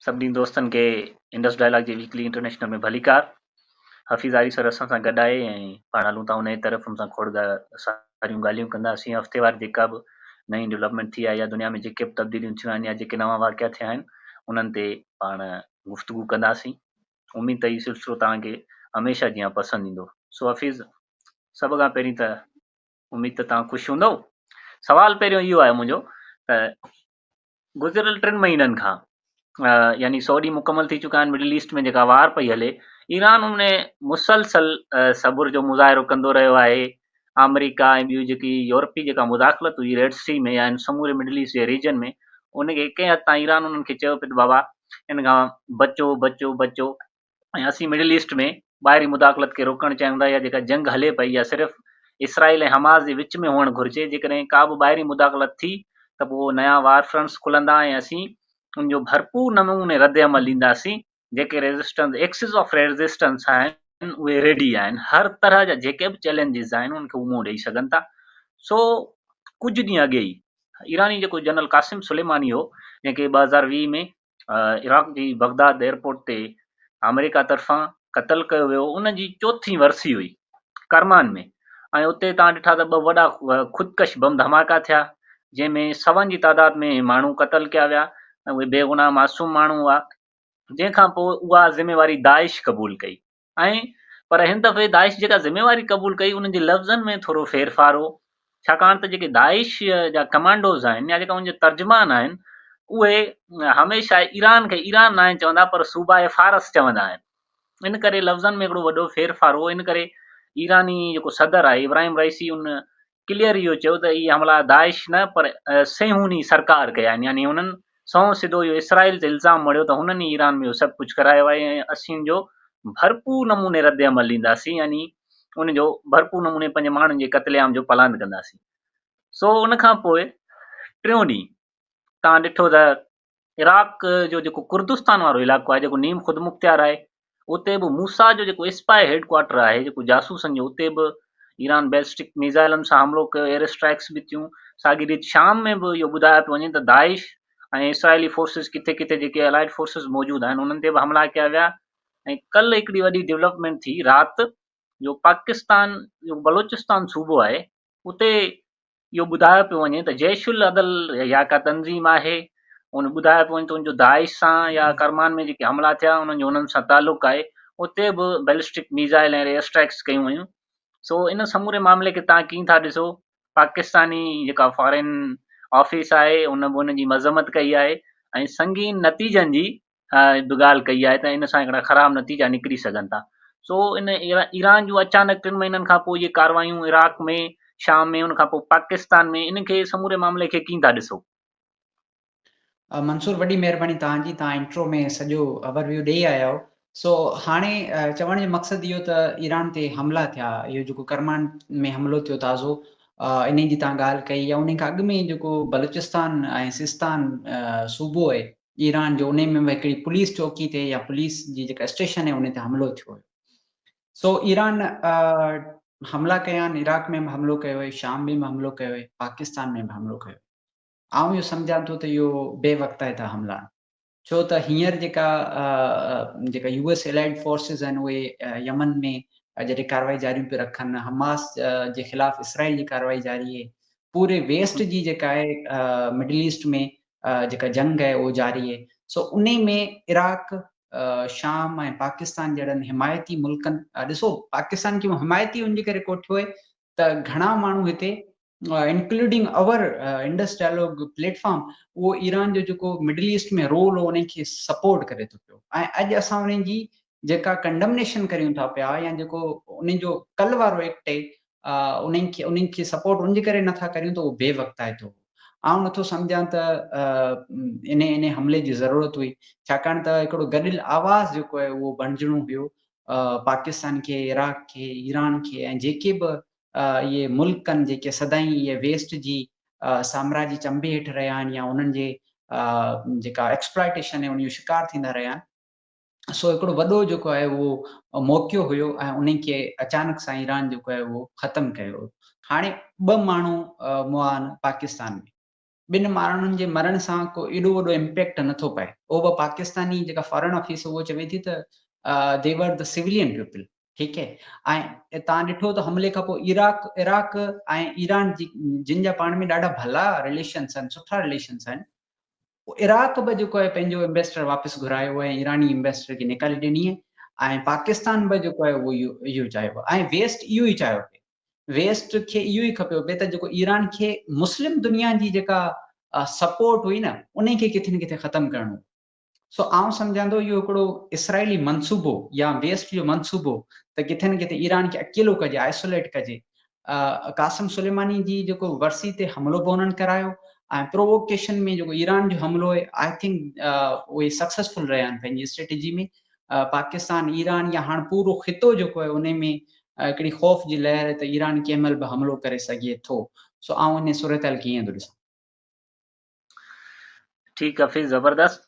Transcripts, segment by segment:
सभिनी दोस्तनि खे इंडस डायलॉग जे वीकली इंटरनेशनल में भलीकार। हफ़ीज़ आरी सर असां सां गॾु आहे ऐं पाण हलूं था उन जी तरफ़ सां खोड़ सारियूं ॻाल्हियूं कंदासीं। हफ़्तेवार जेका बि नई डेवलपमेंट थी आहे या दुनिया में जेके बि तब्दीलियूं थियूं आहिनि या जेके नवां वाक़िया थिया आहिनि उन्हनि ते पाण गुफ़्तगू कंदासीं। उमेद त इहो सिलसिलो तव्हांखे हमेशह जीअं पसंदि ईंदो। सो हफ़ीज़, सभ खां पहिरीं त उमेद त तव्हां ख़ुशि हूंदव। सवाल पहिरियों इहो आहे मुंहिंजो त गुज़िरियल 3 महीननि खां यानी 100 ॾींहं मुकमल थी चुका आहिनि मिडिल ईस्ट में जेका वार पई हले, ईरान उन मुसलसल सबुर जो मुज़ाहिरो कंदो रहियो आहे। अमेरिका ऐं ॿियूं जेकी यूरोपी जेका मुदाख़लत हुई रेड सी में या समूरे मिडिल ईस्ट जे रीजन में, उनखे कंहिं हद ताईं ईरान उन्हनि खे चयो पियो त बाबा इन खां बचो बचो बचो। ऐं असीं मिडिल ईस्ट में ॿाहिरी मुदाख़लत खे रोकणु चाहियूं था या जेका जंग हले पई या सिर्फ़ु इसराइल ऐं हमास जे विच में हुअणु घुरिजे। जेकॾहिं का बि ॿाहिरी मुदाख़लत थी त पोइ नया वार फ्रंट्स खुलंदा ऐं असीं उनजो भरपूर नमूने रद्द अमल ॾींदासीं। जेके रेज़िस्टेंस एक्सिस ऑफ रेज़िस्टेंस आहिनि उहे रेडी आहिनि। हर तरह जा जेके बि चैलेंजिस आहिनि उनखे उहो मुंहुं ॾेई सघनि था। सो कुझु ॾींहं अॻे ई ईरानी जेको जनरल क़ासिम सुलेमानी हो, जंहिंखे 2020 में इराक जी बगदाद एयरपोर्ट ते अमेरिका तरफ़ां क़तल कयो वियो, उन जी 4थी वरसी हुई करमान में। ऐं उते तव्हां ॾिठा त 2 वॾा ख़ुदकश बम धमाका थिया, जंहिंमें सवनि जी तादाद में माण्हू क़तल कया विया ऐं उहे बेगुनाह मासूम माण्हू हुआ। जंहिंखां पोइ उहा ज़िम्मेवारी दाइश क़बूल कई। ऐं पर हिन दफ़े दाइश जेका ज़िम्मेवारी क़बूल कई उन्हनि जे लफ़्ज़नि में थोरो फेरफार हो, छाकाणि त जेके दाइश जा कमांडोज़ आहिनि या जेका उनजे तर्जमान आहिनि उहे हमेशह ईरान खे ईरान न चवंदा पर सूबा फारस चवंदा आहिनि। इन करे लफ़्ज़नि में हिकिड़ो वॾो फेरफार हो। इन करे ईरानी जेको सदर आहे इब्राहिम रईसी उन क्लियर इहो चयो त इहे हमला दाइश न पर सेहूनी सरकार कया आहिनि। यानी हुननि सौ सिधो इहो इसराइल ते इल्ज़ाम मढ़ियो त हुननि ई ईरान में इहो सभु कुझु करायो आहे ऐं असीं जो भरपूर नमूने रद्द अमल ॾींदासीं, यानी उनजो भरपूर नमूने पंहिंजे माण्हुनि जे क़त्लेआम जो पलान कंदासीं। सो उन खां पोइ टियों ॾींहुं तव्हां ॾिठो त इराक जो जेको कुर्दिस्तान वारो इलाइक़ो आहे जेको नीम ख़ुदि मुख़्तियार आहे, उते बि मूसा जो जेको स्पाई हेडक्वार्टर आहे जेको जासूसनि जो, उते बि ईरान बैलिस्टिक मिज़ाइलनि सां हमिलो कयो, एयर स्ट्राइक्स बि थियूं। साॻी रीति शाम में बि इहो ॿुधायो पियो वञे त दाइश ऐं इसराइली फोर्सिस किथे किथे जेके अलाइड फोर्सिस मौजूदु आहिनि उन्हनि ते बि हमला कया विया। ऐं कल्ह हिकिड़ी वॾी डेवलपमेंट थी राति जो पाकिस्तान जो बलोचिस्तान सूबो आहे उते इहो ॿुधायो पियो वञे त जैश उल अदल या का तंज़ीम आहे, उन ॿुधायो पियो वञे त उनजो दाइश सां या करमान में जेके हमला थिया उन्हनि जो उन्हनि सां तालुक़ु आहे। उते बि बैलिस्टिक मिज़ाइल ऐं एयर स्ट्राइक्स कयूं हुयूं। सो इन समूरे मामले खे तव्हां कीअं था ॾिसो? पाकिस्तानी जेका फॉरेन ऑफिस आहे उन बि उन जी मज़म्मत कई आहे ऐं संगीन नतीजनि जी बि ॻाल्हि कई आहे त इन सां हिकिड़ा ख़राब नतीजा निकिरी सघनि था। सो इन ईरान जूं अचानक 3 महीननि खां पोइ इहे कार्रवायूं इराक में, शाम में, उन खां पोइ पाकिस्तान में, इनखे समूरे मामले खे कीअं था ॾिसो? मंसूर, वॾी महिरबानी तव्हांजी। तव्हां इंट्रो में सॼो ओवरव्यू ॾेई आया आहियो। सो हाणे चवण जो मक़सदु इहो त ईरान ते हमला थिया, इहो जेको करमान में हमिलो थियो ताज़ो, इन जी तव्हां ॻाल्हि कई। या उन खां अॻु में जेको बलूचिस्तान ऐं सिस्तान सूबो आहे ईरान जो, उन में हिकिड़ी पुलिस चौकी ते या पुलिस जी जेका स्टेशन आहे उन ते हमिलो थियो हुयो। सो ईरान हमला कया आहिनि, इराक में बि हमलो कयो आहे, शाम में बि हमलो कयो आहे, पाकिस्तान में बि हमलो कयो। आउं इहो सम्झां थो त इहो बेवक़्ता था हमला, छो त हींअर जेका यूएस एलाइड फोर्सिस आहिनि उहे यमन में जॾहिं कार्रवाई जारी पिया रखनि, हमास जे ख़िलाफ़ इसराइल जी कार्रवाई जारी आहे, पूरे वेस्ट जी जेका आहे मिडिल ईस्ट में जेका जंग आहे उहो जारी आहे। सो उन में इराक, शाम ऐं पाकिस्तान जहिड़नि हिमायती मुल्कनि, ॾिसो पाकिस्तान खे हिमायती उनजे करे कोठियो आहे त घणा माण्हू हिते इंक्लूडिंग अवर इंडस डायलॉग प्लेटफॉर्म, उहो ईरान जो जेको मिडिल ईस्ट में रोल हो उन खे सपोर्ट करे थो पियो। ऐं अॼु असां उन जी जेका कंडमनेशन करियूं था पिया या जेको उन जो कल्ह वारो एक्ट आहे उन्हनि खे सपोर्ट उनजे करे नथा करियूं त उहो बेवक़्ताए थो। आउं नथो सम्झां त इन हमले जी ज़रूरत हुई, छाकाणि त हिकिड़ो गॾियल आवाज़ जेको आहे उहो बणिजणो हुयो पाकिस्तान खे, इराक खे, ईरान खे ऐं जेके बि इहे मुल्क आहिनि जेके सदाईं इहे वेस्ट जी साम्राज्य चंबे हेठि रहिया आहिनि या उन्हनि जे जेका एक्सप्लॉइटेशन आहे उन जो शिकार थींदा रहिया आहिनि। सो हिकिड़ो वॾो जेको आहे उहो मौक़ियो हुयो ऐं उन खे अचानक सां ईरान जेको आहे उहो ख़तमु कयो। हाणे 2 माण्हू मुआ आहिनि पाकिस्तान में, ॿिनि माण्हुनि जे मरण सां को एॾो वॾो इम्पैक्ट नथो पए। उहो बि पाकिस्तानी जेका फॉरेन ऑफिस उहो चवे थी त दे वर द सिविलियन पीपल, ठीकु है। ऐं तव्हां ॾिठो त हमले खां पोइ इराक ऐं ईरान जिन जा पाण में ॾाढा भला रिलेशन्स आहिनि, सुठा रिलेशन्स आहिनि, इराक बि जेको आहे पंहिंजो इन्वेस्टर वापसि घुरायो ऐं ईरानी इन्वेस्टर खे निकाले ॾिनी ऐं पाकिस्तान बि जेको आहे उहो इहो चाहियो ऐं वेस्ट इहो ई चाहियो पिए। वेस्ट खे इहो ई खपे पिए त जेको ईरान खे मुस्लिम दुनिया जी जेका सपोर्ट हुई न, उन खे किथे न किथे ख़तमु करणो। सो आउं सम्झां थो इहो हिकिड़ो इसराइली मनसूबो या वेस्ट जो मनसूबो त किथे न किथे ईरान खे अकेलो कजे, आइसोलेट कजे। कासिम सुलेमानी जी जेको वर्सी ते हमलो बि हुननि करायो ऐं प्रोवोकेशन में जेको ईरान जो हमलो आहे, आई थिंक उहे सक्सेसफुल रहिया आहिनि पंहिंजी स्ट्रेटेजी में। पाकिस्तान, ईरान या हाणे पूरो ख़ितो जेको आहे उन में हिकिड़ी ख़ौफ़ जी लहर आहे त ईरान कंहिं महिल बि हमलो करे सघे थो। सो आउं इन सूरत कीअं थो ॾिसां। ठीकु आहे, ज़बरदस्त।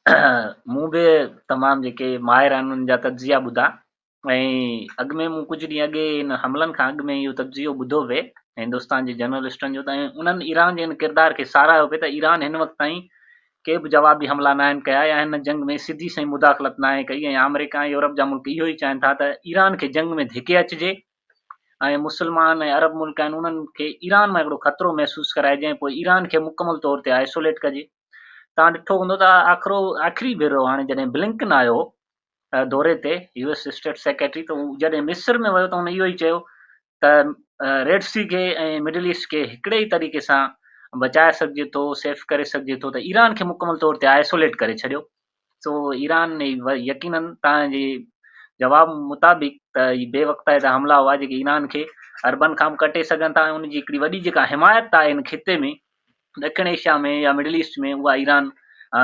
मूं बि तमामु जेके माहिर आहिनि उन्हनि जा तजिया ॿुधा ऐं अॻु में मूं कुझु ॾींहं अॻे इन हमलनि खां अॻु में इहो तजियो ॿुधो पिए हिंदुस्तान जे जर्नलिस्टनि जो, त उन्हनि ईरान जे इन किरदार खे साराहियो पिए त ईरान हिन वक़्त ताईं के बि जवाबी हमला न आहिनि कया या हिन जंग में सिधी सही मुदाख़लत न आहे कई, ऐं अमेरिका ऐं यूरोप जा मुल्क इहो ई चाहिनि था त ईरान खे जंग में धिके अचिजे ऐं मुस्लमान ऐं अरब मुल्क आहिनि उन्हनि खे ईरान मां हिकिड़ो ख़तरो महसूसु कराइजे ऐं पोइ ईरान खे मुकमल तौर ते आइसोलेट कजे। तव्हां ॾिठो हूंदो त आख़िरी भेरो हाणे जॾहिं ब्लिंकन आयो दौरे ते, यूएस स्टेट सेक्रेटरी, त हू जॾहिं मिस्र में वियो त हुन इहो ई चयो त रेड सी खे ऐं मिडल ईस्ट खे हिकिड़े ई तरीक़े सां बचाए सघिजे थो, सेफ करे सघिजे थो, त ईरान खे मुकमल तौर ते आइसोलेट करे छॾियो। सो ईरान ने यकीनन तव्हांजे जवाब मुताबिक़ त ही बेवक़्ता जा हमला हुआ जेके ईरान खे अरबन खां बि कटे सघनि था ऐं उनजी हिकिड़ी वॾी जेका हिमायत आहे इन खिते में, ॾखिण एशिया में या मिडल ईस्ट में, उहा ईरान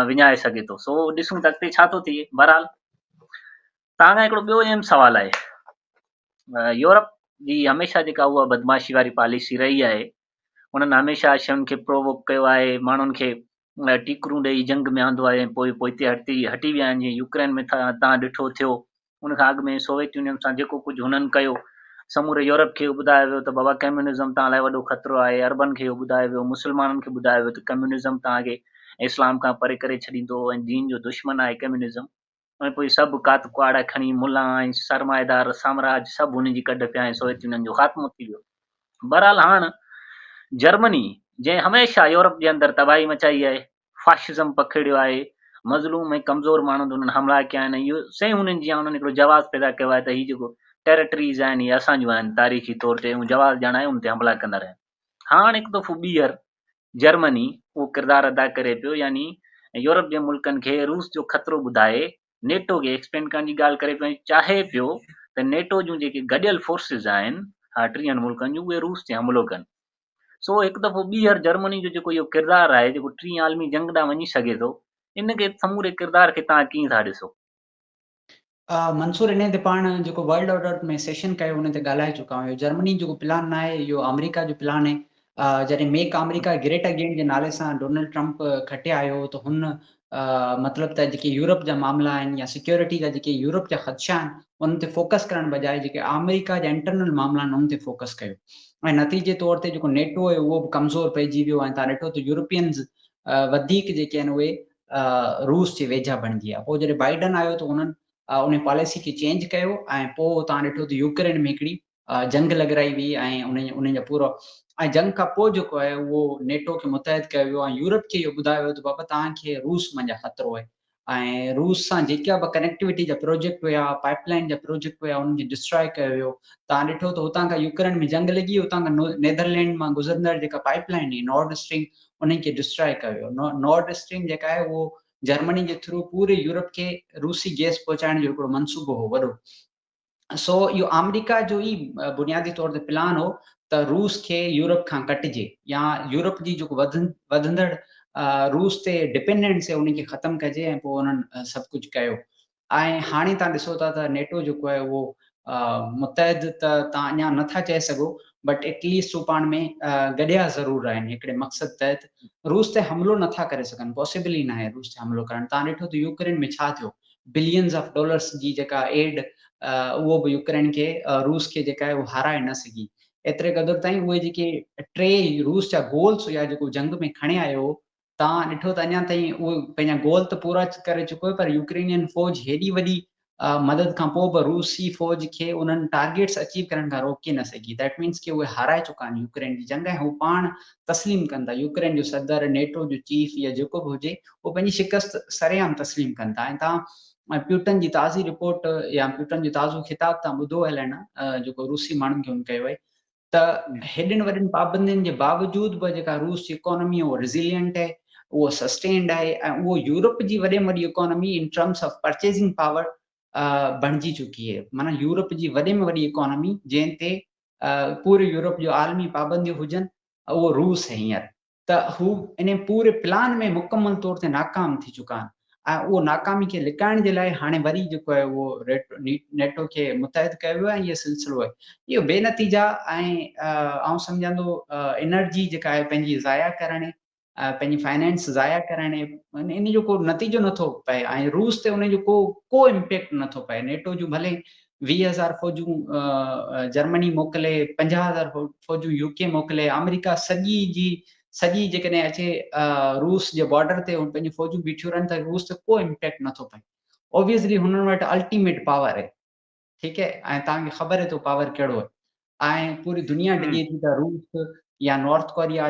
विञाए सघे थो। सो ॾिसूं त अॻिते छा थो थिए। बहरहाल तव्हां खां हिकिड़ो ॿियो अहम सुवालु आहे। यूरोप जी हमेशह जेका उहा बदमाशी वारी पॉलिसी रही आहे, उन्हनि हमेशह शयुनि खे प्रोवोक कयो आहे, माण्हुनि खे टीकरूं ॾेई जंग में आंदो आहे, पोइ हिते हटी विया आहिनि। जीअं यूक्रेन में तव्हां ॾिठो थियो, उनखां अॻु में सोवियत यूनियन सां जेको कुझु हुननि कयो, समूरे यूरोप खे ॿुधायो वियो त बाबा कम्युनिज़म तव्हां लाइ वॾो ख़तरो आहे, अरबन खे ॿुधायो वियो, मुस्लमाननि खे ॿुधायो वियो त कम्युनिज़म तव्हांखे इस्लाम खां परे करे छॾींदो ऐं दीन जो दुश्मन आहे कम्युनिज़म। ऐं पोइ सभु कात कुआड़ा खणी मुला ऐं सरमाएदार साम्राज सभु हुनजी कढ पिया ऐं सोवियत यूनियन जो ख़ात्मो थी वियो। बहरहाल हाणे जर्मनी जंहिं हमेशह यूरोप जे अंदरि तबाही मचाई आहे, फाशिज़म पखिड़ियो आहे, मज़लूम ऐं कमज़ोर माण्हुनि हुननि हमला कया आहिनि, इहो सही हुननि जी हुननि हिकिड़ो जवाज़ पैदा कयो आहे त हीउ जेको टेरिटरीज़ आहिनि इहे असांजूं आहिनि तारीख़ी तौर ते, ऐं जवाज़ ॼाण आहे उन ते हमला कंदा रहिया। हाणे हिकु दफ़ो ॿीहर जर्मनी उहो किरदारु अदा करे पियो, यानी यूरोप जे मुल्कनि खे रूस जो ख़तरो ॿुधाए नेटो खे एक्सपेंड करण जी ॻाल्हि करे पियो, चाहे पियो त नेटो जूं जेके गॾियल फोर्सिस आहिनि टीहनि मुल्कनि जूं, उहे रूस ते हमलो कनि। सो हिकु दफ़ो ॿीहर जर्मनी जो जेको इहो किरदारु आहे जेको टीं आलमी जंग ॾांहुं वञी सघे थो, इन खे समूरे किरदार खे तव्हां कीअं था ॾिसो? मंसूर, इन ते पाण जेको वर्ल्ड ऑर्डर में सेशन कयो उन ते ॻाल्हाए चुका आहियूं। जर्मनी जेको प्लान न आहे, इहो अमेरिका जो प्लान आहे। जॾहिं मेक अमेरिका ग्रेट अगेन जे नाले सां डोनाल्ड ट्रंप खटे आयो त हुन मतिलबु त जेके यूरोप जा मामला आहिनि या सिक्योरिटी जा जेके यूरोप जा ख़दशा आहिनि उन ते फोकस करण बजाए जेके अमेरिका जा इंटरनल मामला आहिनि उन ते फोकस कयो, ऐं नतीजे तौर ते जेको नेटो आहे उहो बि कमज़ोर पइजी वियो। ऐं तव्हां ॾिठो त यूरोपियंस वधीक जेके आहिनि उहे रूस जे वेझा बणिजी विया। पोइ जॾहिं बाइडन आयो त उन्हनि उन पॉलिसी खे चेंज कयो ऐं पोइ तव्हां ॾिठो त यूक्रेन में हिकिड़ी जंग लॻराई हुई ऐं उन जा पूरो ऐं जंग खां पोइ जेको आहे उहो नेटो खे मुतहद कयो वियो ऐं यूरोप खे इहो ॿुधायो वियो त बाबा तव्हांखे रूस मंझि ख़तरो आहे, ऐं रूस सां जेका बि कनेक्टिविटी जा प्रोजेक्ट हुया, पाइपलाइन जा प्रोजेक्ट हुया, उनखे डिस्ट्रॉय कयो वियो। तव्हां ॾिठो त हुतां खां यूक्रेन में जंग लॻी, हुतां खां नेदरलैंड मां गुज़रंदड़ जेका पाइपलाइन हुई नॉर्ड स्ट्रीम, उनखे डिस्ट्रॉय कयो वियो। नॉर्ड स्ट्रीम जेका आहे उहो जर्मनी जे थ्रू पूरे यूरोप खे रूसी गैस पहुचाइण जो हिकिड़ो मनसूबो हो वॾो। सो इहो अमेरिका जो ई बुनियादी तौर ते प्लान हो त रूस खे यूरोप खां कटिजे या यूरोप जी जेको वधंदड़ रूस ते डिपेंडेंस आहे उनखे ख़तमु कजे, ऐं पोइ उन्हनि सभु कुझु कयो। ऐं हाणे तव्हां ॾिसो था त नेटो जेको आहे उहो मुतहद त तव्हां अञा नथा चए सघो, बट एटलीस्ट हू पाण में गॾिया ज़रूरु आहिनि हिकिड़े मक़सद तहत। रूस ते हमलो नथा करे सघनि, पॉसिबल ई न आहे रूस ते हमलो करणु। तव्हां ॾिठो त यूक्रेन में छा थियो, बिलियंस ऑफ डॉलर्स जी जेका एड उहो बि यूक्रेन खे रूस खे जेका आहे उहो हाराए न सघी। एतिरे क़दुरु ताईं उहे जेके टे रूस जा गोल्स हुया जेको जंग में खणे आयो, तव्हां ॾिठो त अञा ताईं उहो पंहिंजा गोल त पूरा करे चुको आहे, पर यूक्रेनियन फ़ौज हेॾी वॾी मदद खां पोइ बि रूसी फ़ौज खे उन्हनि टारगेट्स अचीव करण खां रोके न सघी। दैट मीन्स कि उहे हाराए चुका आहिनि यूक्रेन जी जंग, ऐं हू पाण तस्लीम कनि था। यूक्रेन जो सदर, नेटो जो चीफ या जेको बि हुजे, उहो पंहिंजी शिकस्त सरेआम तस्लीम कनि था। ऐं तव्हां प्यूटन जी ताज़ी रिपोर्ट या प्यूटन जो ताज़ो ख़िताब तव्हां ॿुधो हले न, जेको रूसी माण्हुनि खे हुन कयो आहे, त हेॾिन वॾिन पाबंदियुनि जे बावजूद बि जेका रूस जी इकोनॉमी उहो रिज़िलियंट आहे, उहो सस्टेन्ड आहे, ऐं उहो यूरोप जी वॾे में वॾी economy in terms of purchasing power बणिजी चुकी आहे। माना यूरोप जी वॾे में वॾी इकोनॉमी जंहिं ते पूरे यूरोप जो आलमी पाबंदियूं हुजनि, उहो रूस आहे हींअर। त हू इन पूरे प्लान में मुकमल तौर ते नाकाम थी चुका आहिनि, ऐं उहो नाकामी खे लिकाइण जे लाइ हाणे वरी जेको आहे उहो नेटो खे मुतहद कयो वियो आहे। इहो सिलसिलो आहे, इहो बेनतीजा ऐं आउं सम्झंदो एनर्जी जेका आहे पंहिंजी ज़ाया करणु, पंहिंजी फाइनेंस ज़ाया करणु, इन जो को नतीजो नथो पए, ऐं रूस ते उन जो को इम्पेक्ट नथो पए। नेटो जूं भले 20,000 फ़ौजूं जर्मनी मोकिले, 50,000 फ़ौजूं यूके मोकिले, अमेरिका सॼी जेकॾहिं अचे रूस जे बॉर्डर ते पंहिंजी फ़ौजूं बीठियूं रहनि, त रूस ते को इम्पेक्ट नथो पए। ऑब्वियसली हुननि वटि अल्टीमेट पावर आहे, ठीकु है, ऐं तव्हांखे ख़बर आहे तो पावर कहिड़ो आहे। ऐं पूरी दुनिया डिॼे थी त रूस या नॉर्थ कोरिया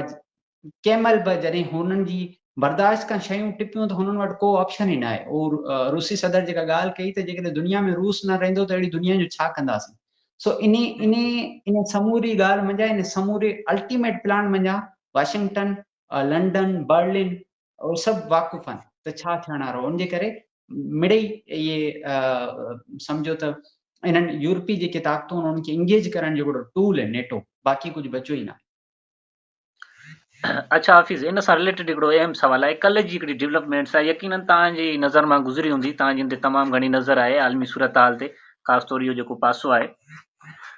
कंहिं महिल बि जॾहिं हुननि जी बर्दाश्त खां शयूं टिपियूं, त हुननि वटि को ऑप्शन ई न आहे। उहो रूसी सदर जेका ॻाल्हि कई त जेकॾहिं दुनिया में रूस न रहंदो त अहिड़ी दुनिया जो छा कंदासीं। सो इन समूरी ॻाल्हि मंझां, इन समूरे अल्टीमेट प्लान मंझां वाशिंगटन, लंडन, बर्लिन उहे सभु वाक़ुफ़ आहिनि त छा थियण वारो। उनजे करे मिड़ई इहे सम्झो त इन्हनि यूरोपी जेके ताक़तूं आहिनि उन्हनि खे इंगेज करण जो हिकिड़ो टूल आहे नेटो, बाक़ी कुझु बचियो ई न आहे। अच्छा हाफ़िज़, इन सां रिलेटेड हिकिड़ो अहम सुवाल आहे। कल्ह जी हिकिड़ी डेवलपमेंट्स आहे, यकीनन तव्हांजी नज़र मां गुज़री हूंदी, तव्हांजी हिन ते तमामु घणी नज़र आहे आलमी सूरत हाल ते, ख़ासि तौर इहो जेको पासो आहे।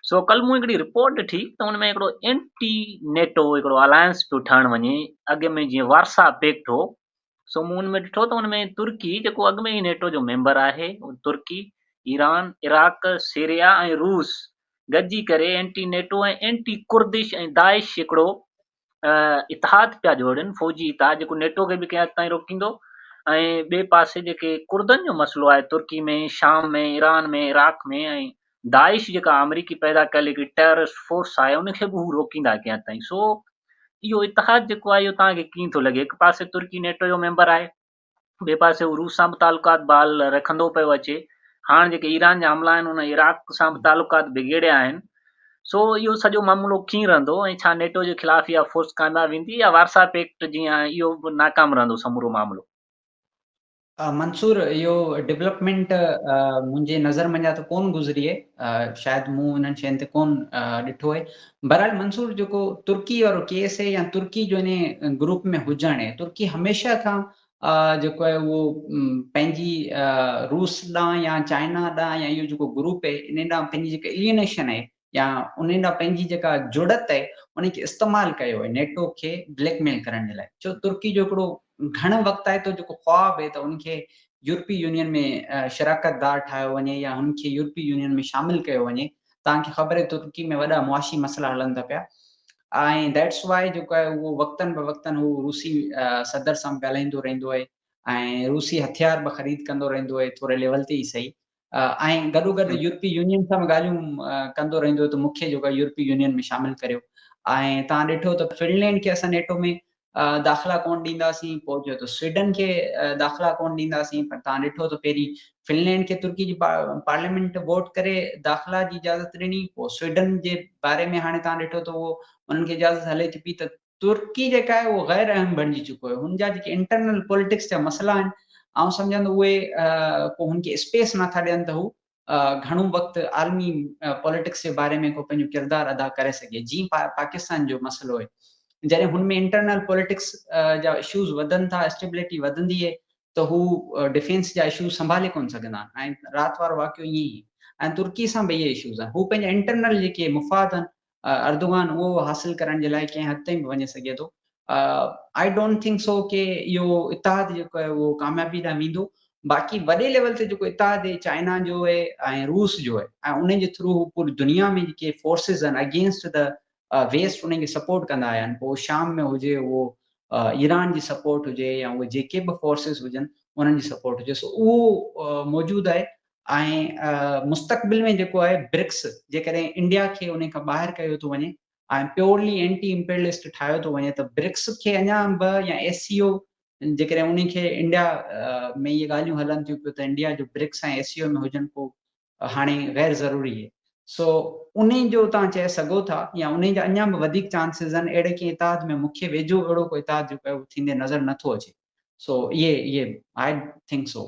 सो कल्ह मूं हिकिड़ी रिपोर्ट ॾिठी त हुन में हिकिड़ो एंटी नेटो हिकिड़ो अलायंस पियो ठहणु वञे। अॻु में जीअं वारसा पैक्ट हो, सो मूं हुन में ॾिठो त हुन में तुर्की जेको अॻु में ई नेटो जो मेंबर आहे, तुर्की, ईरान, इराक, सीरिया ऐं रूस गॾिजी करे एंटी नेटो ऐं एंटी कुर्दिश ऐं दाइश हिकिड़ो इतिहाद पिया जोड़नि, फ़ौजी इतिहाद, जेको नेटो खे बि कंहिं हद ताईं रोकींदो। ऐं ॿिए पासे जेके कुर्दनि जो मसइलो आहे तुर्की में, शाम में, ईरान में, इराक में, ऐं दाइश जेका अमरीकी पैदा कयल हिकिड़ी टेररिस्ट फोर्स आहे, उनखे बि हू रोकींदा कंहिं हद ताईं। सो इहो इतिहाद जेको आहे इहो तव्हांखे कीअं थो लॻे? हिकु पासे तुर्की नेटो जो मेंबर आहे, ॿिए पासे हू रूस सां बि तालुकात बहाल रखंदो पियो अचे। हाणे जेके ईरान जा हमला आहिनि, उन इराक सां बि तालुकात बिगड़िया आहिनि। सो इहो सॼो मामलो कीअं रहंदो, ऐं छा नेटो जे ख़िलाफ़ इहा फोर्स कामयाब वेंदी, या वारसा पैक्ट जीअं आहे इहो बि नाकाम रहंदो समूरो मामलो? मंसूर, इहो डेवलपमेंट मुंहिंजे नज़र मंझां त कोन गुज़री आहे, शायदि मूं इन्हनि शयुनि ते कोन ॾिठो आहे। बहरहाल मंसूर, जेको तुर्की वारो केस आहे या तुर्की जो इन ग्रुप में हुजण आहे, तुर्की हमेशह खां जेको आहे उहो पंहिंजी रूस ॾांहुं या चाइना ॾांहुं या इहो जेको ग्रुप आहे इन ॾांहुं पंहिंजी जेका एलियनेशन आहे या उन ॾांहुं पंहिंजी जेका जुड़त आहे उनखे इस्तेमालु कयो आहे नेटो खे ब्लैकमेल करण जे लाइ। छो तुर्की जो हिकिड़ो घणो वक़्तु आहे त जेको ख़्वाब आहे त उनखे यूरोपी यूनियन में शराकतदार ठाहियो वञे या हुनखे यूरोपी यूनियन में शामिलु कयो वञे। तव्हांखे ख़बर आहे तुर्की में वॾा मुआशी मसइला हलनि था पिया, ऐं दैट्स वाई जेको आहे उहो वक़्तनि ब वक़्तनि हू रूसी सदर सां ॻाल्हाईंदो रहंदो आहे ऐं रूसी हथियार बि ख़रीद कंदो रहंदो आहे, थोरे लेवल ते ई सही। ऐं गॾोगॾु यूरोपी यूनियन सां बि ॻाल्हियूं कंदो रहंदो आहे त मूंखे जेको आहे यूरोपी यूनियन में शामिलु करियो। ऐं तव्हां ॾिठो त फिनलैंड खे असां नेटो में दाख़िला कोन ॾींदासीं, पोइ चयो त स्वीडन खे दाख़िला कोन ॾींदासीं, पर तव्हां ॾिठो त पहिरीं फिनलैंड खे तुर्की जी पार्लियामेंट वोट करे दाख़िला जी इजाज़त ॾिनी, पोइ स्वीडन जे बारे में हाणे तव्हां ॾिठो त उहो उन्हनि खे इजाज़त हले थी पई। त तुर्की जेका आहे उहो गैर अहम बणिजी चुको आहे। हुनजा जेके इंटरनल पॉलिटिक्स जा मसइला आहिनि, आउं सम्झंदो उहे को हुनखे स्पेस नथा ॾियनि त हू घणो वक़्तु आलमी पॉलिटिक्स जे बारे में को पंहिंजो किरदारु अदा करे सघे। जीअं पाकिस्तान जो मसइलो आहे, जॾहिं हुनमें इंटरनल पॉलिटिक्स जा इशूज़ वधनि था, स्टेबिलिटी वधंदी आहे, त हू डिफेंस जा इशूज़ संभाले कोन सघंदा आहिनि। ऐं राति वारो वाक़ियो ईअं ई ऐं तुर्की सां बि इहे इशूज़ आहिनि। हू पंहिंजा इंटरनल जेके मुफ़ाद आहिनि अर्दोगान उहो हासिल करण जे लाइ कंहिं हद ताईं बि वञी सघे थो। आई डोंट थिंक सो कि इहो इतिहाद जेको आहे उहो कामयाबी ॾांहुं वेंदो। बाक़ी वॾे लेवल ते जेको इतिहाद आहे चाइना जो आहे ऐं रूस जो आहे, ऐं उन जे थ्रू पूरी दुनिया में जेके फोर्सिस आहिनि अगेंस्ट द वेस्ट उनखे सपोर्ट कंदा आया आहिनि। पोइ शाम में हुजे, उहो ईरान जी सपोर्ट हुजे या उहे जेके बि फोर्सिस हुजनि उन्हनि जी सपोर्ट हुजे, सो उहो मौजूदु आहे। ऐं मुस्तक़बिल में जेको आहे ब्रिक्स जेकॾहिं इंडिया खे उन खां ॿाहिरि कयो थो वञे ऐं प्योरली एंटी इंपीरियलिस्ट ठाहियो थो वञे, त ब्रिक्स खे अञा बि या एससीओ जेकॾहिं उन खे इंडिया में इहे ॻाल्हियूं हलनि थियूं पियूं त इंडिया जो ब्रिक्स ऐं एससीओ में हुजनि पोइ हाणे गैर ज़रूरी आहे। सो उन जो तव्हां चए सघो था या उन जा अञा बि वधीक चांसिस आहिनि अहिड़े कंहिं इताद में मूंखे वेझो अहिड़ो कोई इताद जेको आहे उहो थींदे नज़र नथो अचे। सो इहे आई थिंक सो।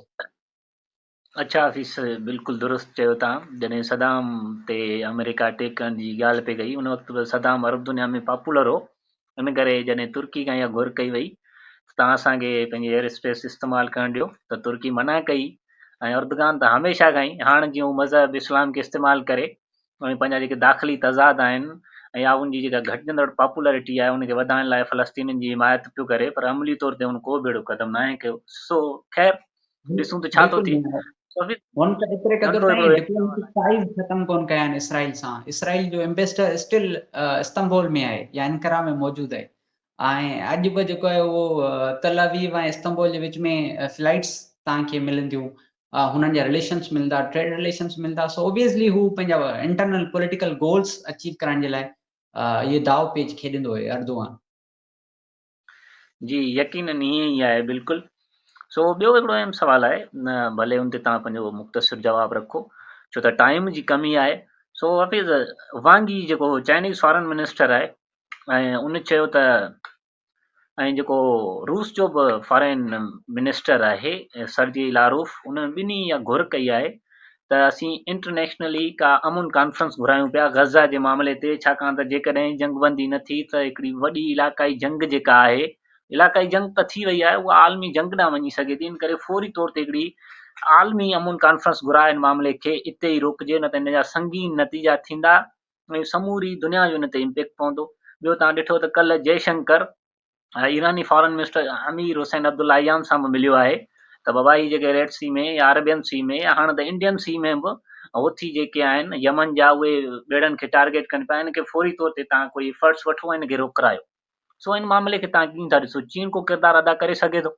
अच्छा हफ़ीज़, बिल्कुलु दुरुस्त चयो तव्हां। जॾहिं सदाम ते अमेरिका अटैक करण जी ॻाल्हि पे कई, उन वक़्तु बि सदाम अरब दुनिया में पॉपुलर हो। इन करे जॾहिं तुर्की खां इहा घुर कई वई तव्हां असांखे पंहिंजी एयर स्पेस इस्तेमालु करणु ॾियो, त तुर्की मना कई। ऐं उर्दगान त हमेशह खां ई हाणे जीअं हू मज़हब इस्लाम खे इस्तेमालु करे ऐं पंहिंजा जेके दाख़िली तज़ाद आहिनि ऐं या उनजी जेका घटिजंदड़ पॉपुलरिटी आहे उनखे वधाइण लाइ फ़लस्तीनियुनि जी हिमायत पियो करे, पर अमली तौर ते हुन को बि अहिड़ो क़दम न आहे कयो। सो ख़ैर ॾिसूं त छा थो थिए। बिल्कुलु तो अभी हुन त एतिरे क़दुरु घंटो ताईं हिकिड़ो डिप्लोमेटिक टाइज़ ख़तमु कोन कया आहिनि इसराइल सां। इसराइल जो एम्बेसडर स्टिल इस्तंबुल में आहे या एनकरा में मौजूदु आहे। ऐं अॼु बि जेको आहे उहो तल अवीव ऐं इस्तंबुल जे विच में फ्लाइट्स तव्हांखे मिलंदियूं, हुननि जा रिलेशन्स मिलंदा, ट्रेड रिलेशन्स मिलंदा। सो ओबियसली हू पंहिंजा इंटरनल पॉलिटिकल गोल्स अचीव करण जे लाइ इहे दाव पेच खेॾंदो आहे अर्दोग़ान। जी यकीनन ईअं ई आहे बिल्कुलु। सो ॿियो हिकिड़ो अहम सुवालु आहे, न भले हुन ते तव्हां पंहिंजो मुख़्तसिर जवाबु रखो छो त टाइम जी कमी आहे। सो हफ़ीज़, वांगी जेको चाइनीज़ फॉरेन मिनिस्टर आहे ऐं उन चयो त ऐं जेको रूस जो बि फॉरेन मिनिस्टर आहे सर्जी लारोफ, उन ॿिन्ही इहा घुर कई आहे त असीं इंटरनेशनली का अमुन कॉन्फ्रेंस घुरायूं पिया गज़ा जे मामले ते, छाकाणि त जेकॾहिं जंगबंदी न थी त हिकिड़ी वॾी इलाक़ाई जंग जेका आहे, इलाक़ाई जंग त थी वई आहे, उहा आलमी जंग ॾांहुं वञी सघे थी। इन करे फौरी तौर ते हिकिड़ी आलमी अमुन कॉन्फ्रेंस घुराए हिन मामले खे इते ई रोकिजे, न त इन जा संगीन नतीजा थींदा ऐं समूरी दुनिया जो इन ते इम्पैक्ट पवंदो। ॿियो तव्हां ॾिठो त कल्ह जयशंकर ईरानी फॉरेन मिनिस्टर अमीर हुसैन अब्दुल्लाहियान सां बि मिलियो आहे त बाबा ही जेके रेड सी में या अरबियन सी में या हाणे त इंडियन सी में बि हुथी जेके आहिनि यमन जा, उहे ॿेड़नि खे टारगेट कनि पिया। इनखे फौरी तौर ते तव्हां कोई एफर्ट्स वठो ऐं इनखे रोकरायो। सो इन मामले खे तव्हां कीअं था ॾिसो? चीन को किरदारु अदा करे सघे थो?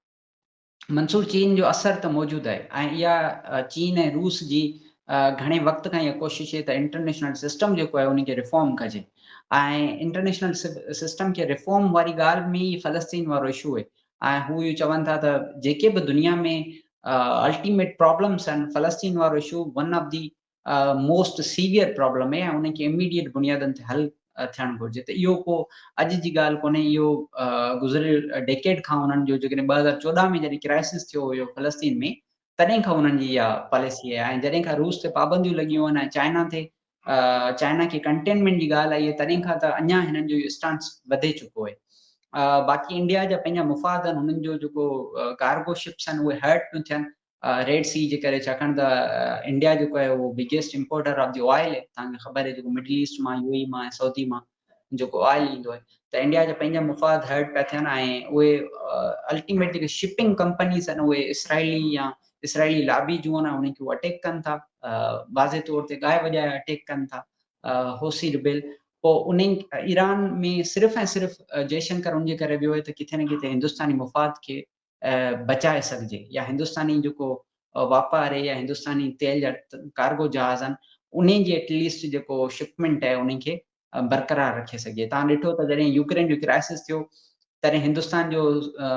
मंसूर, चीन जो असर त मौजूदु आहे ऐं इहा चीन ऐं रूस जी घणे वक़्त खां इहा कोशिश आहे त इंटरनेशनल सिस्टम जेको आहे उनखे रिफॉर्म कजे। ऐं इंटरनेशनल सिस्टम खे रिफॉर्म वारी ॻाल्हि में ई फ़लस्तीन वारो इशू आहे। ऐं हू इहो चवनि था त जेके बि दुनिया में अल्टीमेट प्रॉब्लम्स आहिनि, फ़लस्तीन वारो issue one of the most severe problem आहे ऐं उनखे इमीडिएट बुनियादनि ते हल थियणु घुरिजे। त इहो को अॼु जी ॻाल्हि कोन्हे, इहो गुज़िरियल डेकेड खां उन्हनि जो जेकॾहिं 2014 में जॾहिं क्राइसिस थियो हुयो फ़लस्तीन में, तॾहिं खां उन्हनि जी इहा पॉलिसी आहे। ऐं जॾहिं खां रूस ते पाबंदियूं लॻियूं आहिनि ऐं चाइना खे कंटेनमेंट जी ॻाल्हि आई आहे, तॾहिं खां त अञा हिननि जो इहो स्टांस वधे चुको आहे। बाक़ी इंडिया जा पंहिंजा मुफ़ाद आहिनि, हुननि जो जेको कार्गो शिप्स आहिनि उहे हर्ट पियूं थियनि रेड सी जे करे, छाकाणि त इंडिया जेको आहे उहो biggest importer of the oil आहे। तव्हांखे ख़बर आहे जेको मिडल ईस्ट मां, यूएई मां ऐं सऊदी मां जेको ऑयल ईंदो आहे, त इंडिया जा पंहिंजा मुफ़ाद हर्ट पिया थियनि ऐं उहे अल्टीमेट जेके शिपिंग कंपनीज़ आहिनि उहे इसराइली या इसराइली लाबी जो आहे उनखे उहे अटैक कनि था, वाज़े तौर ते गाए वॼाए अटैक कनि था, होसी रिबेल। पोइ उन ईरान में सिर्फ़ु ऐं सिर्फ़ु जयशंकर उनजे करे वियो आहे त किथे न किथे हिंदुस्तानी मुफ़ाद खे बचाए सघिजे, या हिंदुस्तानी जेको वापार आहे या हिंदुस्तानी तेल जा कार्गो जहाज़ आहिनि उन जी एटलीस्ट जेको शिपमेंट आहे उनखे बरक़रार रखे सघे। तव्हां ॾिठो त जॾहिं यूक्रेन जो क्राइसिस थियो तॾहिं हिंदुस्तान जो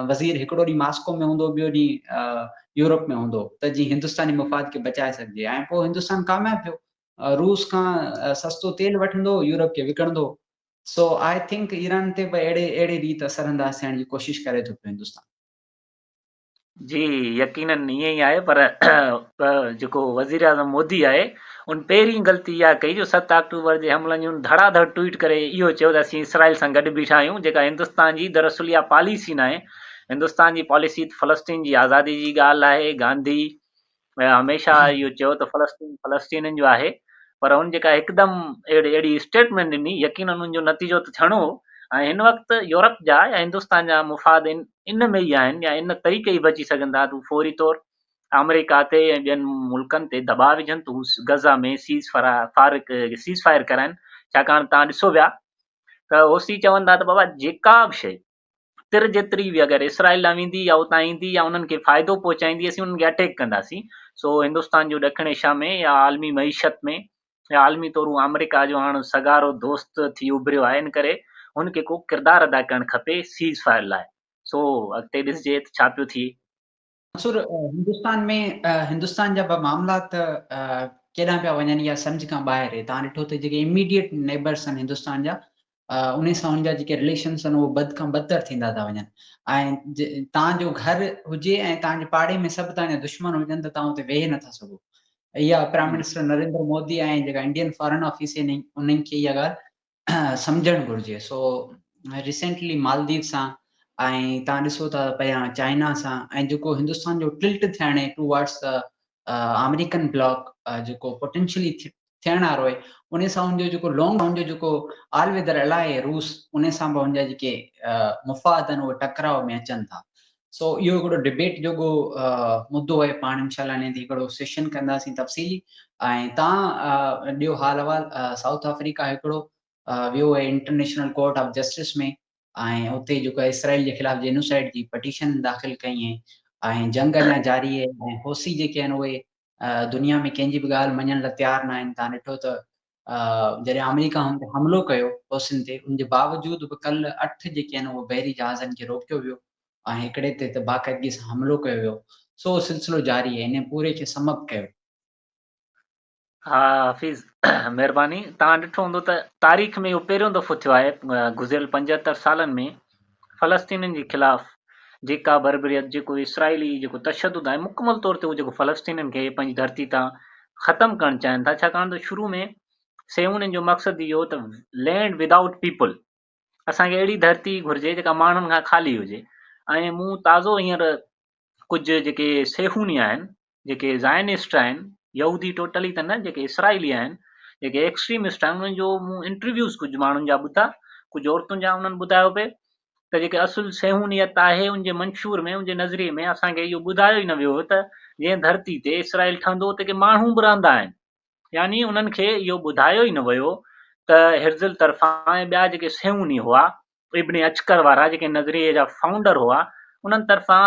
वज़ीर हिकिड़ो ॾींहुं मास्को में हूंदो, ॿियो ॾींहुं यूरोप में हूंदो, त जीअं हिंदुस्तानी मुफ़ाद खे बचाए सघिजे। ऐं पोइ हिंदुस्तान कामयाबु थियो, रूस खां सस्तो तेल वठंदो, यूरोप खे विकिणंदो। सो आई थिंक ईरान ते बि अहिड़े रीति असरअंदाज़ थियण जी कोशिशि करे थो पियो हिंदुस्तान। जी यकीनन ईअं ई आहे, पर जेको वज़ीर आज़म मोदी आहे उन पहिरीं ग़लती इहा कई जो 7 अक्टूबर जे हमलनि जी धड़ाधड़ ट्वीट करे इहो चयो त असीं इसराइल सां गॾु बीठा आहियूं, जेका हिंदुस्तान जी दरअसल इहा पॉलिसी न आहे। हिंदुस्तान जी पॉलिसी फ़लस्तीन जी आज़ादी जी ॻाल्हि आहे। गांधी हमेशह इहो चयो त फ़लस्तीन फ़लस्तीनियुनि जो आहे, पर हुन जेका हिकदमि अहिड़ी स्टेटमेंट ॾिनी, यकीनन उनजो नतीजो त थियणो हो। ऐं हिन वक़्तु यूरोप जा या हिंदुस्तान जा मुफ़ाद इन में ई आहिनि या इन तरीक़े ई बची सघंदा त फौरी तौर अमेरिका ते ऐं ॿियनि मुल्कनि ते दॿाउ विझनि त हू गज़ा में सीज़ फायर कराइनि। छाकाणि तव्हां ॾिसो पिया त ओसी चवनि था त बाबा जेका बि शइ तिर जेतिरी बि अगरि इसराइल ॾांहुं वेंदी या उतां ईंदी या उन्हनि खे फ़ाइदो पहुचाईंदी, असीं उन्हनि खे अटैक कंदासीं। सो हिंदुस्तान जो ॾखिण एशिया में या आलमी मईशत में या आलमी तौरु अमेरिका जो हाणे सगारो दोस्त थी उभरियो आहे, इन करे हुनखे को किरदारु अदा करणु खपे सीज़ फायर लाइ। सो अॻिते ॾिसजे त छा पियो थिए। मंसूर, हिंदुस्तान जा मामला केॾांहुं पिया वञनि या सम्झ खां ॿाहिरि आहे। तव्हां ॾिठो त जेके इमीडिएट नेबर्स आहिनि हिंदुस्तान जा, उन सां हुनजा जेके रिलेशन्स आहिनि उहे बद खां बदतर थींदा था वञनि। ऐं तव्हांजो घर हुजे ऐं तव्हांजे पाड़े में सभु तव्हांजा दुश्मन हुजनि त तव्हां हुते वेही नथा सघो। इहा प्राइम मिनिस्टर नरेंद्र मोदी ऐं जेका इंडियन फॉरेन ऑफिस आहिनि उन्हनि खे इहा ॻाल्हि सम्झणु घुरिजे। सो रिसेंटली मालदीव सां ऐं तव्हां ॾिसो था पिया चाइना सां, ऐं जेको हिंदुस्तान जो टिल्ट थियणु टूवर्ड्स अमेरिकन ब्लॉक जेको पोटेंशियली थियण वारो आहे, उन सां हुनजो जेको लॉन्ग हुनजो जेको ऑल वेदर अलाए आहे रूस, उन सां बि हुनजा जेके मुफ़ाद आहिनि उहे टकराव में अचनि था। सो इहो हिकिड़ो डिबेट जो मुद्दो आहे। पाण इंशाल्लाह इन ते हिकिड़ो सेशन कंदासीं तफ़सीली। ऐं तव्हां ॾियो हाल अहवाल। साउथ अफ्रीका हिकिड़ो वियो आहे इंटरनेशनल कोर्ट ऑफ जस्टिस में, ऐं उते जेको इसराइल जे ख़िलाफ़ जेनोसाइड जी पटिशन दाख़िल कई आहे, ऐं जंग अञा जारी आहे। ऐं होसी जेके आहिनि उहे दुनिया में कंहिंजी बि ॻाल्हि मञण लाइ तयारु न आहिनि। तव्हां ॾिठो त जॾहिं अमेरिका हुन ते हमलो कयो होसिन ते, उनजे बावजूद बि कल्ह 8 जेके आहिनि उहे बहरी जहाज़नि खे रोकियो वियो ऐं हिकिड़े ते त बाक़ाइदगी सां हमलो कयो वियो। सो सिलसिलो जारी आहे, इन पूरे खे समप कयो। हा हफ़ीज़, महिरबानी। तव्हां ॾिठो हूंदो त तारीख़ में इहो पहिरियों दफ़ो थियो आहे गुज़िरियल 75 सालनि में फ़लस्तीननि जे ख़िलाफ़ जेका बर्बरियत, जेको इसराइली जेको तशदुद आहे, मुकमल तौर ते उहो जेको फ़लस्तीननि खे पंहिंजी धरती तां ख़तमु करणु चाहिनि था। छाकाणि त शुरू में सेउनि जो मक़सदु इहो त लैंड विदाउट पीपल, असांखे अहिड़ी धरती घुरिजे जेका माण्हुनि खां ख़ाली हुजे। ऐं मूं ताज़ो हींअर कुझु जेके सेहूनी आहिनि, जेके ज़ायनिस्ट आहिनि, यहूदी टोटली त न, जेके इसराइली आहिनि, जेके एक्सट्रीमिस्ट आहिनि, उन्हनि जो मूं इंटरव्यूज़ कुझु माण्हुनि जा ॿुधा, कुझु औरतुनि जा। उन्हनि ॿुधायो पिए त जेके असुल सेहूनियत आहे उनजे मंशूर में, उनजे नज़रिए में असांखे इहो ॿुधायो ई न वियो त जंहिं धरती ते इसराइल ठहंदो उते के माण्हू बि रहंदा आहिनि। यानी उन्हनि खे इहो ॿुधायो ई न वियो त हिर्ज़ल तरफ़ां ऐं ॿिया जेके सेहूनी हुआ, इब्न अचकर वारा जेके नज़रिए जा फाउंडर हुआ, उन्हनि तरफ़ां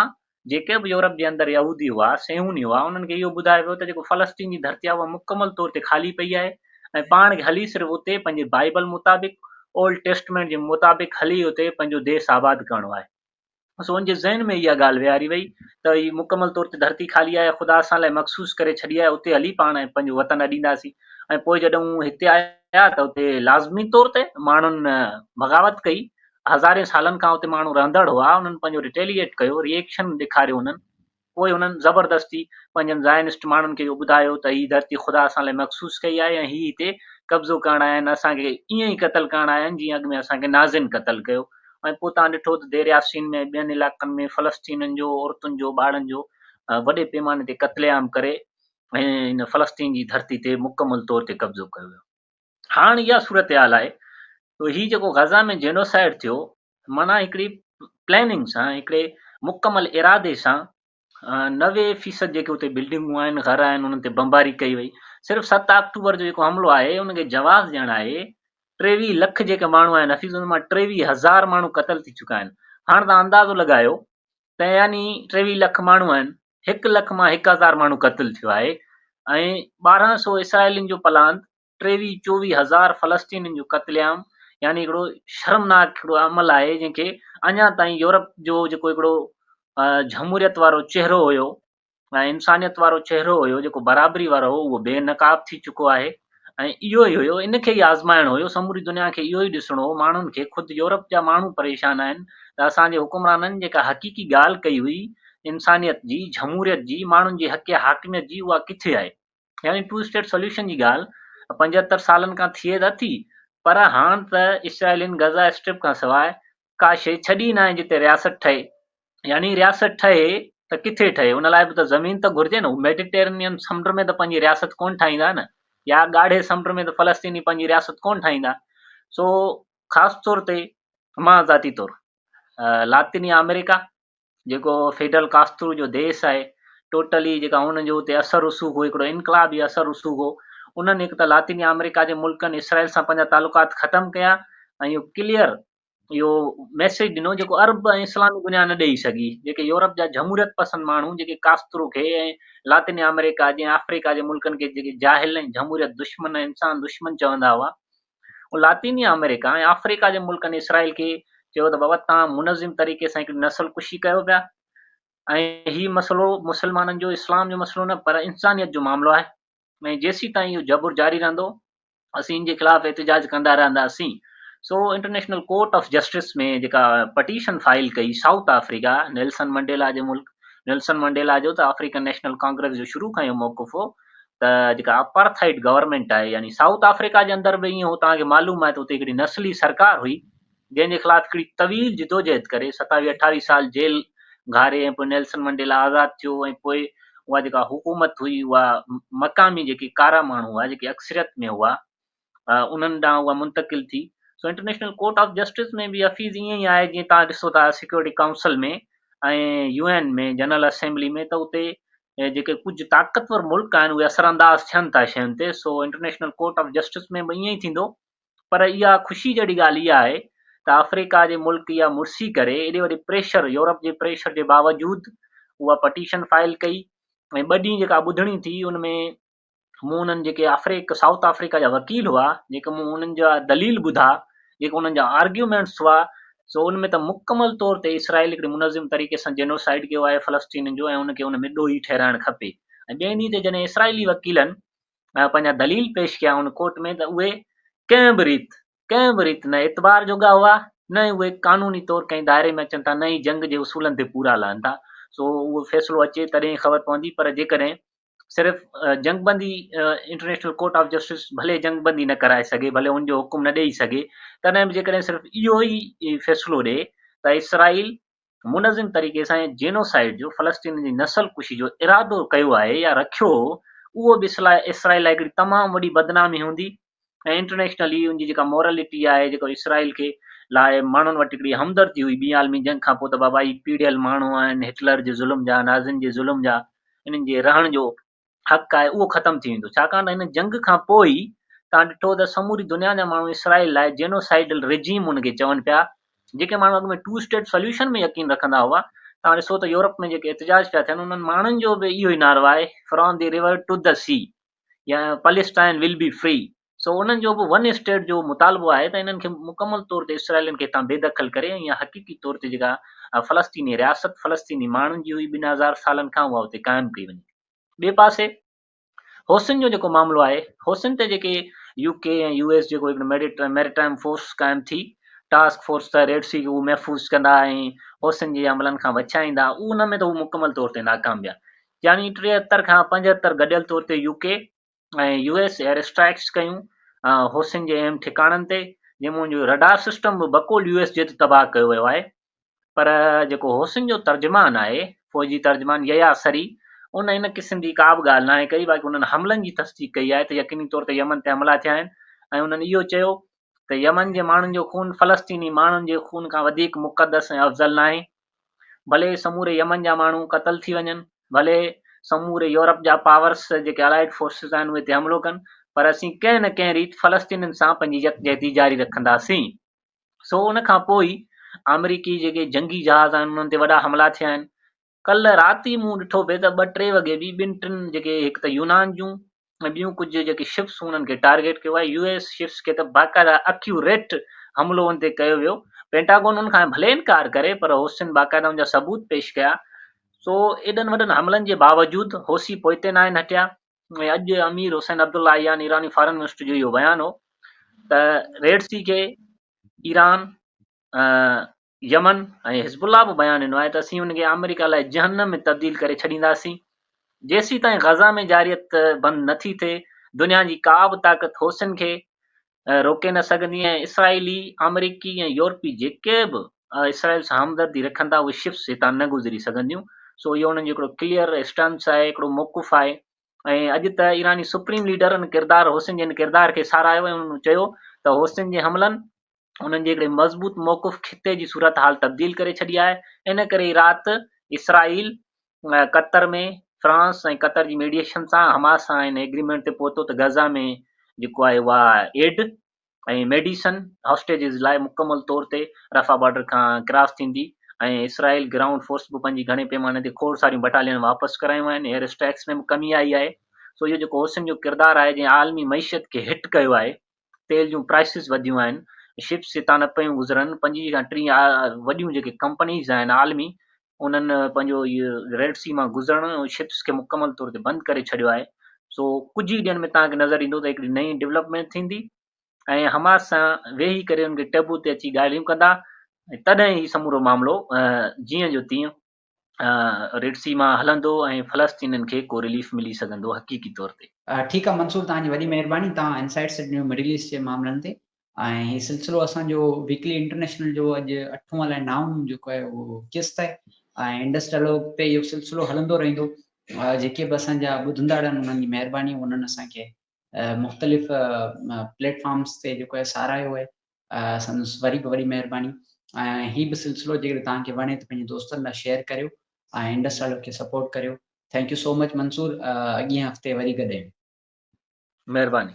जेके बि यूरोप जे अंदरि यहूदी हुआ, सेहूनी हुआ, उन्हनि खे इहो ॿुधायो वियो त जेको फ़लस्तीन जी धरती आहे उहा मुकमल तौर ते ख़ाली पई आहे ऐं पाण खे हली सिर्फ़ु उते पंहिंजे बाइबल मुताबिक़, ओल्ड टेस्टमेंट जे मुताबिक़ हली उते पंहिंजो देश आबाद करणो आहे। सो उनजे ज़हन में इहा ॻाल्हि विहारी वई त ही मुकमल तौर ते धरती ख़ाली आहे, ख़ुदा असां लाइ मखसूस करे छॾी आहे, उते हली पाण पंहिंजो वतन ॾींदासीं। ऐं पोइ जॾहिं हू हिते आया त उते लाज़मी तौर ते माण्हुनि बग़ावत कई। हज़ारे सालनि खां उते माण्हू रहंदड़ हुआ, उन्हनि पंहिंजो रिटेलिएट कयो, रिएक्शन ॾेखारियो उन्हनि। पोइ उन्हनि ज़बरदस्ती पंहिंजनि ज़ायनिस्ट माण्हुनि खे इहो ॿुधायो त हीअ धरती ख़ुदा असां लाइ मखसूस कई आहे ऐं हीअ हिते कब्ज़ो करणु आया आहिनि, असांखे ईअं ई क़तल करणु आया आहिनि जीअं अॻु में असांखे नाज़िन क़तल कयो। ऐं पोइ तव्हां ॾिठो त देर यासीन में ॿियनि इलाइक़नि में फ़लस्तीननि जो, औरतुनि जो, ॿारनि जो वॾे पैमाने ते क़त्लेआम करे ऐं हिन फ़लस्तीन जी धरती ते मुकमल तौर ते कब्ज़ो कयो वियो। हाणे इहा सूरत हाल आहे। तो हीउ जेको गज़ा में जेनोसाइड थियो, माना हिकिड़ी प्लैनिंग सां, हिकिड़े मुकमल इरादे सां 90% जेके उते बिल्डिंगूं आहिनि, घर आहिनि, उन्हनि ते बमबारी कई वई। सिर्फ़ु 7 अक्टूबर जो जेको हमिलो आहे उनखे जवाबु ॾियणु आहे 23 लख जेके माण्हू आहिनि, हफ़ीज़ उन मां 23,000 माण्हू क़तल थी चुका आहिनि। हाणे तव्हां अंदाज़ो लॻायो त यानी 23 लख माण्हू आहिनि, 1 लख मां 1,000 माण्हू क़तल थियो आहे ऐं 1200 इसराइलियुनि जो पलांत, 23-24,000 फ़लस्तीनियुनि जो क़त्लेआम। यानी हिकिड़ो शर्मनाक हिकिड़ो अमल आहे जंहिंखे अञा ताईं यूरोप जो जेको हिकिड़ो जमहूरियत वारो चहिरो हुयो ऐं इंसानियत वारो चहिरो हुयो, जेको बराबरी वारो हो, उहो बेनकाब थी चुको आहे। ऐं इहो ई हुयो, इनखे ई आज़माइणो हुयो, समूरी दुनिया खे इहो ई ॾिसणो हो। माण्हुनि खे, ख़ुदि यूरोप जा माण्हू परेशान आहिनि त असांजे हुकुमराननि जेका हक़ीक़ी ॻाल्हि कई हुई इंसानियत जी, जमहूरियत जी, माण्हुनि जी हक़ हाकिमियत जी, उहा किथे आहे। यानी 2 स्टेट सोल्यूशन जी ॻाल्हि 75 सालनि खां थिए त थी, पर हाणे त इसराइलिन गज़ा स्ट्रिप खां सवाइ का शइ छॾी न आहे जिते रियासत ठहे। यानी रियासत ठहे त किथे ठहे, उन लाइ बि त ज़मीन त घुरिजे न। मेडिटेरेनियन समुंड में त पंहिंजी रियासत कोन ठाहींदा न, या ॻाढ़े समुंड में त फ़लस्तीनी पंहिंजी रियासत कोन ठाहींदा। सो ख़ासि तौर ते मां ज़ाती तौरु लातिनी अमेरिका जेको फिडल कास्ट्रो जो देश आहे, टोटली जेका हुनजो हुते असर रसूख़ हो, हिकिड़ो इनकलाबी असर रसूख़ हो, उन्हनि हिकु त लातिनी अमेरिका जे मुल्कनि इसराइल सां पंहिंजा तालुकात ख़तमु कया ऐं इहो क्लियर इहो मैसेज ॾिनो जेको अरब ऐं इस्लामी दुनिया न ॾेई सघी। जेके यूरोप जा जमहूरियत पसंद माण्हू जेके कास्त्रो खे ऐं लातिन अमेरिका जे अफ्रीका जे मुल्कनि खे जेके जाहिल ऐं जमहूरियत दुश्मन ऐं इंसान दुश्मन चवंदा हुआ, उहे लातीनी अमेरिका ऐं अफ्रीका जे मुल्कनि इसराइल खे चयो त बाबा तव्हां मुनज़िम तरीक़े सां हिकिड़ी नस्ल कुशी कयो पिया, ऐं हीउ मसइलो मुस्लमाननि जो इस्लाम जो मसइलो न पर इंसानियत जो मामिलो आहे, ऐं जेसीं ताईं इहो जबुर जारी रहंदो असीं इन जे ख़िलाफ़ एहतिजाज कंदा रहंदासीं। So international court of justice में जेका पटीशन फाइल कई साउथ अफ्रीका नेल्सन मंडेला जे मुल्क, नेल्सन मंडेला जो त अफ्रीकन नेशनल कांग्रेस जो शुरू खां इहो मौक़िफ़ हो त जेका अपार्थाइड गवर्नमेंट आहे यानी साउथ अफ्रीका जे अंदरि बि ईअं हो, तव्हांखे मालूम आहे त उते हिकिड़ी नस्ली सरकार हुई जंहिंजे ख़िलाफ़ हिकिड़ी तवील जिदोजहद करे 27-28 साल जेल घारे ऐं पोइ नेल्सन मंडेला आज़ादु थियो, ऐं पोइ उहा जेका हुकूमत हुई उहा मक़ामी जेके कारा माण्हू हुआ जेके अक्सरियत में हुआ उन्हनि ॾांहुं उहा मुंतकिल थी। So international court of justice में बि हफ़ीज़ ईअं ई आहे जीअं तव्हां ॾिसो था सिक्योरिटी काउंसिल में ऐं UN में जनरल असेंबली में, त उते जेके कुझु ताक़तवर मुल्क आहिनि उहे असरअंदाज़ थियनि था शयुनि ते। So international court of justice में बि ईअं ई थींदो। पर इहा ख़ुशी जहिड़ी ॻाल्हि इहा आहे त अफ्रीका जे मुल्क इहा मुर्सी करे एॾे वॾे प्रेशर यूरोप जे प्रेशर जे बावजूदि उहा पटीशन फाइल कई, ऐं 2 ॾींहं जेका ॿुधणी थी उन में मूं उन्हनि जेके साउथ अफ्रीका जा वकील हुआ जेके मूं उन्हनि जा दलील ॿुधा, जेके उन्हनि जा आर्ग्यूमेंट्स हुआ, सो उन में त मुकमल तौर ते इसराइल हिकिड़े मुनज़िम तरीक़े सां जेनोसाइड कयो आहे फ़लस्तीन जो, ऐं उनखे उन में ॾोही ठहिराइणु खपे। ऐं ॿिए ॾींहं ते जॾहिं इसराइली वकीलनि पंहिंजा दलील पेश कया उन कोर्ट में, त उहे कंहिं बि रीति न एतबार जोगा हुआ, न उहे कानूनी तौर कंहिं दायरे में अचनि था, न ई जंग जे उसूलनि ते पूरा लहनि था। सो उहो फ़ैसिलो अचे तॾहिं ख़बर पवंदी। पर जेकॾहिं सिर्फ़ु जंगबंदी इंटरनेशनल कोर्ट ऑफ जस्टिस भले जंगबंदी न कराए सघे, भले उनजो हुकुम न ॾेई सघे, तॾहिं बि जेकॾहिं सिर्फ़ु इहो ई फ़ैसिलो ॾिए त इसराइल मुनज़िम तरीक़े सां जेनोसाइड जो फ़लस्तीन जी नस्ल कुशी जो इरादो कयो आहे या रखियो हो, उहो बि इसराइल लाइ हिकिड़ी तमामु वॾी बदनामी हूंदी। ऐं इंटरनेशनली उनजी जेका मॉरलिटी आहे, जेको इसराइल खे लाइ माण्हुनि वटि हिकिड़ी हमदर्दी हुई ॿी आलमी जंग खां पोइ त बाबा ही पीड़ियल माण्हू आहिनि, हिटलर जे ज़ुल्म जा, नाज़िन जे ज़ुल्म जा, इन्हनि जे रहण जो हक़ आहे उहो ख़तमु थी वेंदो। छाकाणि त हिन जंग खां पोइ ई तव्हां ॾिठो त समूरी दुनिया जा माण्हू इसराइल लाइ जेनोसाइडल रिजीम उनखे चवनि पिया। जेके माण्हू अॻु में 2 स्टेट सोल्यूशन में यकीन रखंदा हुआ, तव्हां ॾिसो त यूरोप में जेके एहतिजाज पिया थियनि उन्हनि माण्हुनि जो बि इहो ई नारो आहे, from the river to the sea या पैलेस्टाइन विल बी फ्री। सो उन्हनि जो बि 1 स्टेट जो मुतालबो आहे त इन्हनि खे मुकमल तौर ते इसराइलियुनि खे तव्हां बेदख़ल करे या हक़ीक़ी तौर ते जेका फ़लस्तीनी रियासत फ़लस्तीनी माण्हुनि जी हुई 2000 सालनि खां उहा उते क़ाइमु कई वञे। ॿिए पासे होसिन जो जेको मामिलो आहे, होसिन ते जेके UK ऐं US जेको हिकिड़ो मैरिटाइम फोर्स क़ाइमु थी, टास्क फोर्स त रेड सी खे उहो महफ़ूज़ कंदा ऐं होसिन जे अमलनि खां बचाईंदा, उन में त उहो मुकमल तौर ते नाकाम विया। यानी 73 खां 75 गॾियल तौर ते UK ऐं US एयर स्ट्राइक्स कयूं होसिन जे अहम ठिकाणनि ते, जंहिंमें जो रडार सिस्टम बि बकोल US जे तबाह कयो वियो आहे। पर जेको होसिन जो तर्जमान आहे, फ़ौजी तर्जमान यया सरी, उन इन क़िस्म जी का बि ॻाल्हि न आहे कई, बाक़ी उन्हनि हमलनि जी तस्दीक कई आहे त यकीनी तौर ते यमन ते हमला थिया आहिनि, ऐं उन्हनि इहो चयो त यमन जे माण्हुनि जो खून फ़लस्तीनी माण्हुनि जे खून खां वधीक मुक़दस ऐं अफ़ज़ल न आहे। भले समूरे यमन जा माण्हू क़तल थी वञनि, भले समूरे यूरोप जा पावर्स जेके अलाइड फोर्सिस आहिनि उहे हिते हमिलो कनि, पर असीं कंहिं न कंहिं रीति फ़लस्तीनियुनि सां पंहिंजी यकजहती जारी रखंदासीं। सो उन खां पोइ अमरीकी जेके जंगी जहाज़ आहिनि उन्हनि ते वॾा हमला थिया आहिनि। कल्ह राति ई मूं ॾिठो पिए त 2-3 वॻे बि 2-3 जेके हिकु त यूनान जूं ऐं ॿियूं कुझु जेके शिप्स उन्हनि खे टारगेट कयो आहे, US शिप्स खे त बाक़ाइदा एक्यूरेट हमलो उन ते कयो वियो। पेंटागोन उन खां भले इनकार करे, पर होसिन बाक़ाइदा उनजा सबूत पेश कया। सो एॾनि वॾनि हमलनि जे बावजूदि होसी पोइते न आहिनि हटिया। ऐं अॼु अमीर हुसैन अब्दुल्ला यानी ईरानी फॉरेन मिनिस्टर जो इहो बयानु हो त रेड सी खे ईरान, यमन ऐं हिज़बुल्ला बि बयानु ॾिनो आहे त असीं उनखे अमेरिका लाइ जहन्नम में तब्दील करे छॾींदासीं। जेसीं ताईं गज़ा में जारियत बंदि नथी थिए, दुनिया जी का बि ताक़त होसिन खे रोके न सघंदी, ऐं इसराइली, अमरीकी ऐं यूरोपी जेके बि इसराइल सां हमदर्दी रखनि था उहे शिप्स हितां न गुज़री सघंदियूं। सो इहो उन्हनि जो हिकिड़ो क्लियर स्टैंस आहे, हिकिड़ो मौक़ुफ़ आहे। ऐं अॼु त ईरानी सुप्रीम लीडर होसिन जे किरदार खे साराहियो ऐं उन्हनि चयो त होसिन जे हमलनि उन्हनि जे हिकिड़े मज़बूत मौक़ुफ़ खिते जी सूरत हाल तब्दील करे छॾी आहे। इन करे ई राति इसराइल कतर में फ्रांस ऐं कतर जी मीडिएशन सां हमास सां हिन एग्रीमेंट ते पहुतो त गज़ा में जेको आहे उहा एड ऐं मेडिसन हॉस्टेजिस लाइ मुकमल तौर ते रफ़ा बॉर्डर खां क्रॉस थींदी ऐं इसराइल ग्राउंड फोर्स बि पंहिंजी घणे पैमाने ते खोड़ सारियूं बटालियन वापसि करायूं आहिनि। एयर स्ट्राइक्स में बि कमी आई आहे। सो इहो जेको ओसिम जो किरदारु आहे जंहिं आलमी मईशत खे हिट कयो आहे, तेल जूं प्राइसिस वधियूं आहिनि, शिप्स हितां न पियूं गुज़रनि, 25 खां 30 वॾियूं जेके कंपनीज़ आहिनि आलमी, उन्हनि पंहिंजो इहो रेड सी मां गुज़रणु शिप्स खे मुकमल तौर ते बंदि करे छॾियो आहे। सो कुझु ई ॾींहंनि में तव्हांखे नज़र ईंदो त हिकिड़ी नई डेवलपमेंट थींदी ऐं हमास सां वेही करे उनखे टेबू ते अची ॻाल्हियूं कंदा, तॾहिं ही समूरो मामिलो जीअं जो तीअं रेड सी मां हलंदो ऐं फ़लस्तीनियुनि खे को रिलीफ मिली सघंदो हक़ीक़ी तौर ते। ठीकु आहे मंसूर, तव्हांजी वॾी महिरबानी, तव्हां इनसाइट्स ॾिनियूं मिडिल ईस्ट जे मामलनि ते। ऐं हीउ सिलसिलो असांजो वीकली इंटरनेशनल जो अॼु 8वां अलाए 9 जेको आहे उहो किस्त आहे ऐं इंडस डायलॉग ते इहो सिलसिलो हलंदो रहंदो। जेके बि असांजा ॿुधंदड़ आहिनि उन्हनि जी महिरबानी, उन्हनि असांखे मुख़्तलिफ़ प्लेटफॉर्म्स ते जेको आहे सारायो आहे, संदसि वरी बि वॾी महिरबानी। ऐं हीउ बि सिलसिलो जेकर तव्हांखे वणे त पंहिंजे दोस्तनि लाइ शेयर करियो ऐं इंडस डायलॉग खे सपोर्ट करियो। Thank you so much Mansoor, अॻिए हफ़्ते वरी गॾु। महिरबानी।